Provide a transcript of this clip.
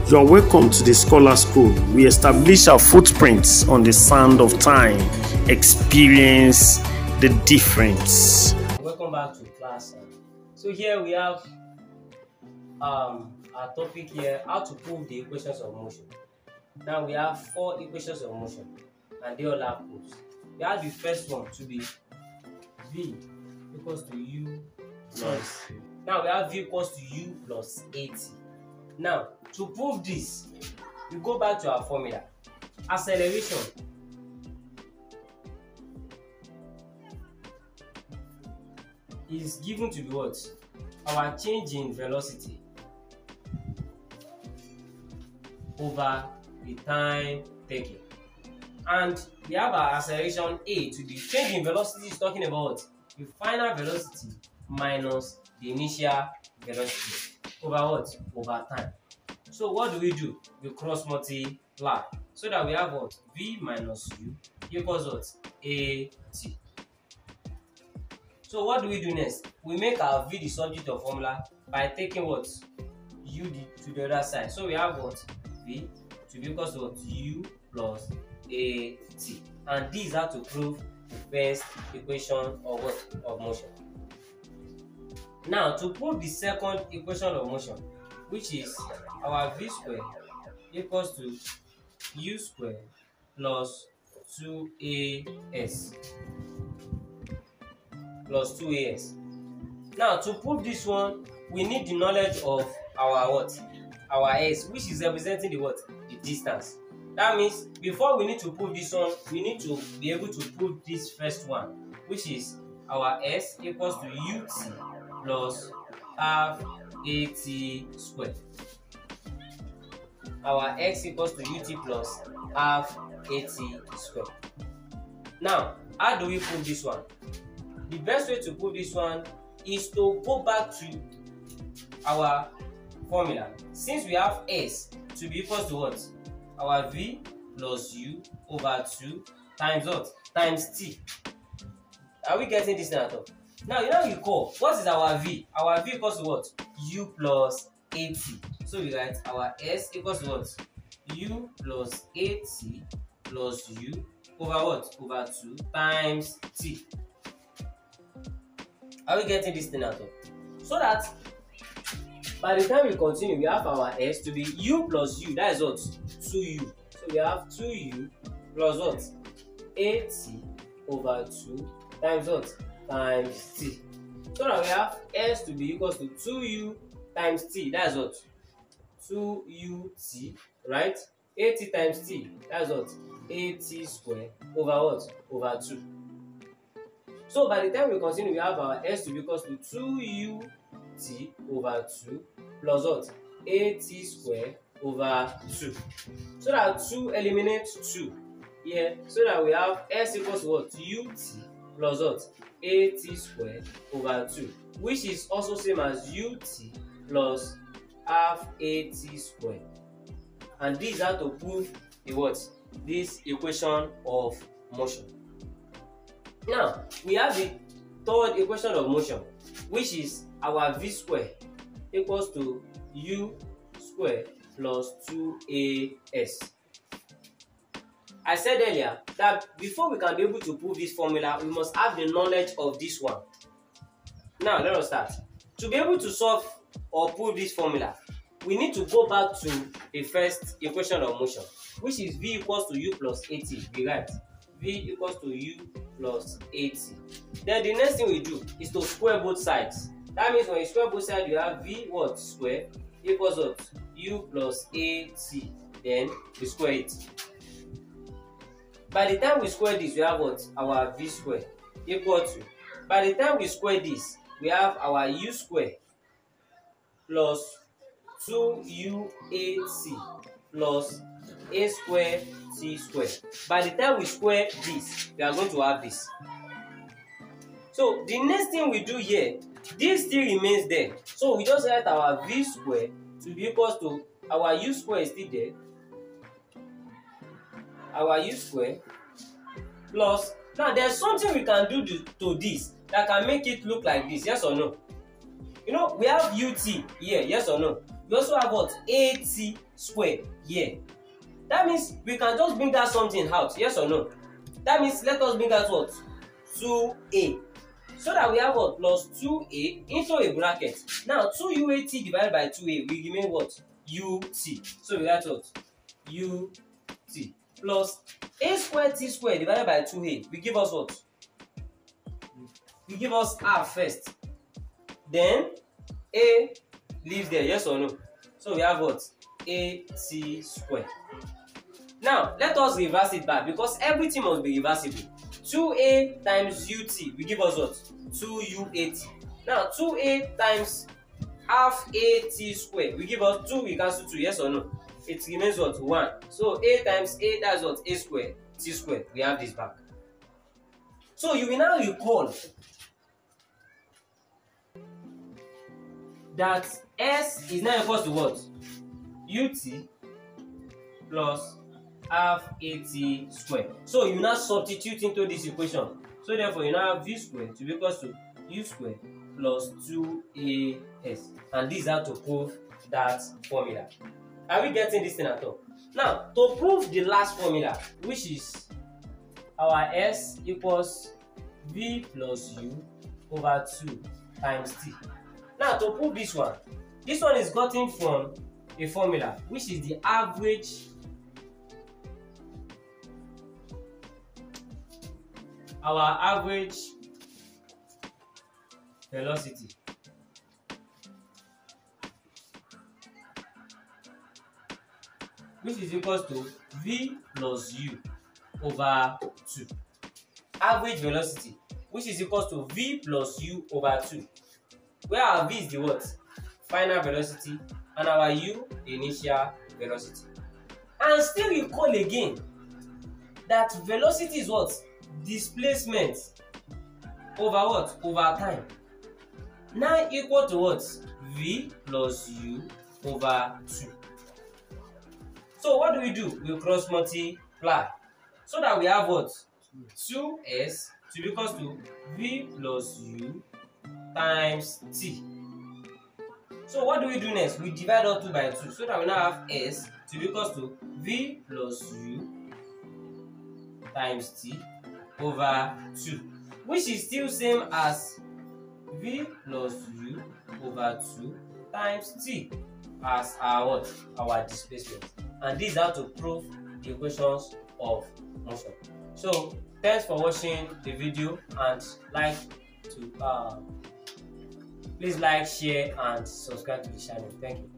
You are welcome to the Scholar School. We establish our footprints on the sand of time, experience the difference. Welcome back to class. So here we have our topic here, how to prove the equations of motion. Now we have 4 equations of motion and they all have proofs. We have the first one to be V equals to U plus. Now we have V equals to U plus 80. Now to prove this, we go back to our formula. Acceleration is given to be what? Our change in velocity over the time taken. And we have our acceleration A to be change in velocity is talking about the final velocity minus the initial velocity over what? Over time. So what do? We cross multiply so that we have what? V minus U equals what? AT. So what do we do next? We make our V the subject of formula by taking what? U to the other side. So we have what? V to be equals to what? U plus AT. And these are to prove the first equation of what? Of motion. Now to prove the second equation of motion, which is our V square equals to U square plus 2AS. Plus 2AS. Now to prove this one, we need the knowledge of our what? Our S, which is representing the what? The distance. That means before we need to prove this one, we need to be able to prove this first one, which is our S equals to UT plus half AT squared. Our X equals to UT plus half AT squared. Now, how do we prove this one? The best way to prove this one is to go back to our formula. Since we have S to be equal to what? Our V plus U over 2 times what? Times T. Are we getting this now? Now you know you call. What is our V? Our V equals to what? U plus AT. So we write our S equals to what? U plus AT plus U over what? Over 2 times T. Are we getting this thing out? So that by the time we continue, we have our S to be U plus U. That is what? 2U. So we have 2U plus what? AT over 2 times what? Times T. So that we have S to be equals to 2U times T. That is what? 2UT, right? AT times T. That is what? AT squared over what? Over 2. So by the time we continue, we have our S to be equals to 2UT over 2 plus what? AT squared over 2. So that 2 eliminates 2 here. So that we have S equals to what? UT plus what? AT squared over 2. Which is also same as UT plus half AT squared. And these are to prove the what? This equation of motion. Now, we have the third equation of motion, which is our V square equals to U square plus 2AS. I said earlier that before we can be able to prove this formula, we must have the knowledge of this one. Now, let us start. To be able to solve or prove this formula, we need to go back to the first equation of motion, which is V equals to U plus AT. We write V equals to U plus 80. Then the next thing we do is to square both sides. That means when you square both sides, you have V what? Square equals what? U plus 80. Then we square it. By the time we square this, we have what? Our V square equal to. By the time we square this, we have our U square plus 2UAT plus A square T square. By the time we square this, we are going to have this. So the next thing we do here, this still remains there. So we just write our V square to be equals to our U square is still there. Our U square plus. Now there's something we can do to this that can make it look like this. Yes or no? You know we have UT here. Yes or no? we also have what? AT square here. That means we can just bring that something out, yes or no? That means let us bring out what? 2a. So that we have what? Plus 2a into a bracket. Now 2uat divided by 2a will remain what? Ut. So we write what? Ut plus a square t square divided by 2a will give us what? Will give us half first. Then a leaves there, yes or no? So we have what? At square. Now let us reverse it back because everything must be reversible. 2a times ut will give us what? 2uat. Now 2a times half at square will give us 2, we cancel 2, yes or no? It remains what? 1. So a times a, that's what? A square t square. We have this back. So you will now recall that s is now equal to what? Ut plus half at square. So you now substitute into this equation. So therefore you now have v square to be equal to u square plus 2as. And this is how to prove that formula. Are we getting this thing at all? Now to prove the last formula, which is our s equals v plus u over 2 times t. Now to prove this one is gotten from a formula which is the average velocity. Which is equals to v plus u over 2. Average velocity, which is equals to v plus u over 2. Where our v is the what? Final velocity, and our u the initial velocity. And still recall again that velocity is what? Displacement over what? Over time. Now equal to what? V plus u over 2. So what do? We cross multiply. So that we have what? 2s to be equals to v plus u times t. So what do next? We divide all 2 by 2. So that we now have s to be equals to v plus u times t over 2, which is still same as v plus u over 2 times t as our what? Our displacement. And this is how to prove the equations of motion. So thanks for watching the video, and please like, share and subscribe to the channel. Thank you.